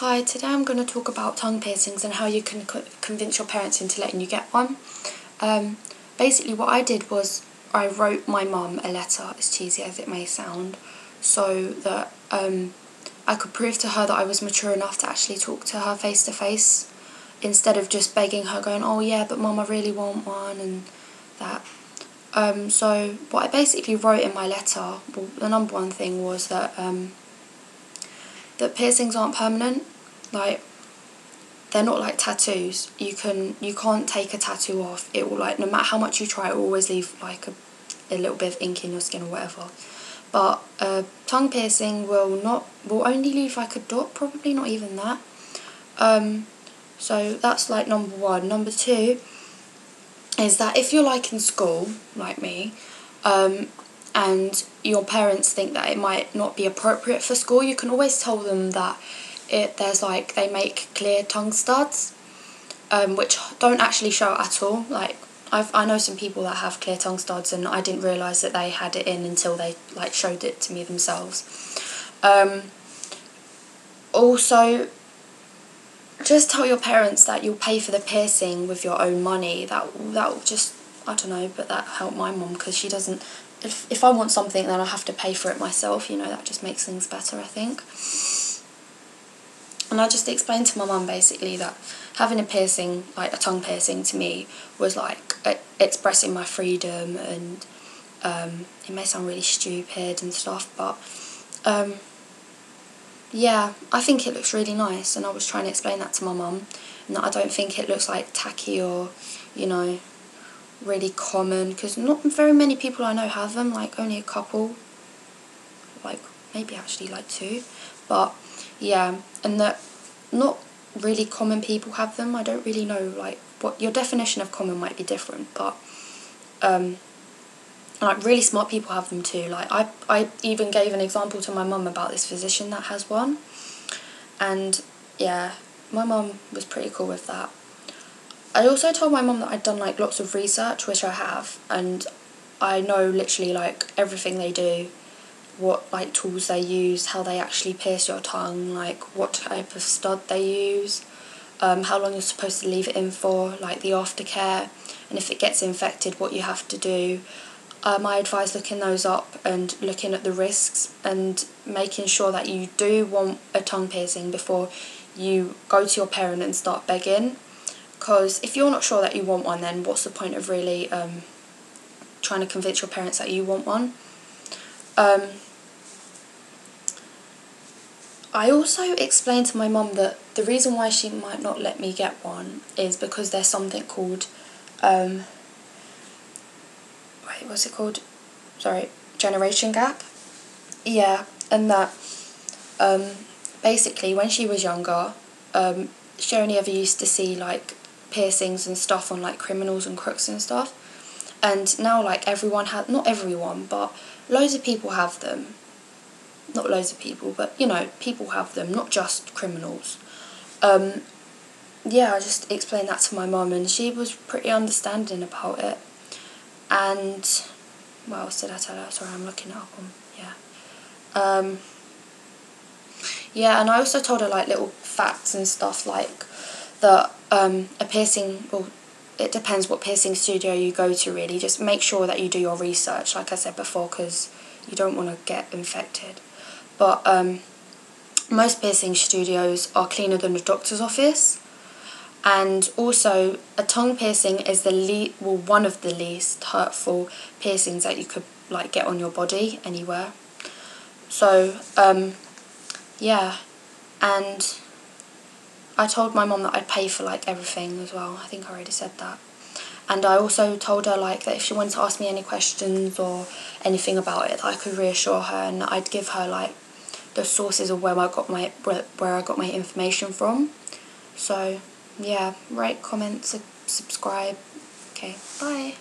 Hi, today I'm going to talk about tongue piercings and how you can convince your parents into letting you get one. Basically what I did was I wrote my mum a letter, as cheesy as it may sound, so that I could prove to her that I was mature enough to actually talk to her face to face, instead of just begging her going, oh yeah, but mum, I really want one, and that. So what I basically wrote in my letter, well, the number one thing was that that piercings aren't permanent. Like, they're not like tattoos. You can't take a tattoo off. It will, like, no matter how much you try, it will always leave like a little bit of ink in your skin or whatever. But tongue piercing will only leave like a dot, probably not even that. So that's like number one. Number two is that if you're like in school, like me, and your parents think that it might not be appropriate for school, you can always tell them that they make clear tongue studs, which don't actually show at all. Like, I know some people that have clear tongue studs, and I didn't realise that they had it in until they like showed it to me themselves. Also, just tell your parents that you'll pay for the piercing with your own money. That will just, I don't know, but that helped my mum, because she doesn't, if I want something, then I have to pay for it myself, you know. That just makes things better, I think. And I just explained to my mum basically that having a piercing, like a tongue piercing, to me was like expressing my freedom, and it may sound really stupid and stuff, but yeah, I think it looks really nice, and I was trying to explain that to my mum, and that I don't think it looks like tacky or, you know, really common, because not very many people I know have them, like only a couple, like maybe actually like two, but yeah, and that not really common people have them. I don't really know, like, what your definition of common might be different, but like really smart people have them too. Like, I even gave an example to my mum about this physician that has one, and yeah, my mum was pretty cool with that. I also told my mum that I'd done like lots of research, which I have, and I know literally like everything they do, what like tools they use, how they actually pierce your tongue, like what type of stud they use, how long you're supposed to leave it in for, like the aftercare, and if it gets infected, what you have to do. I advise looking those up and looking at the risks, and making sure that you do want a tongue piercing before you go to your parent and start begging. Because if you're not sure that you want one, then what's the point of really trying to convince your parents that you want one? I also explained to my mum that the reason why she might not let me get one is because there's something called, what's it called? Sorry, generation gap. Yeah, and that basically when she was younger, she only ever used to see like piercings and stuff on like criminals and crooks and stuff, and now like everyone not everyone, but loads of people have them. Not loads of people, but you know, people have them, not just criminals. Yeah, I just explained that to my mum, and she was pretty understanding about it. And what else did I tell her? Sorry, I'm looking it up on, yeah. Yeah, and I also told her like little facts and stuff, like that a piercing, well, it depends what piercing studio you go to really. Just make sure that you do your research, like I said before, because you don't want to get infected. But most piercing studios are cleaner than a doctor's office, and also a tongue piercing is one of the least hurtful piercings that you could like get on your body anywhere. So yeah, and I told my mum that I'd pay for like everything as well. I think I already said that. And I also told her like that if she wanted to ask me any questions or anything about it, I could reassure her, and I'd give her like the sources of where I got my information from. So yeah, rate, comment, subscribe. Okay, bye.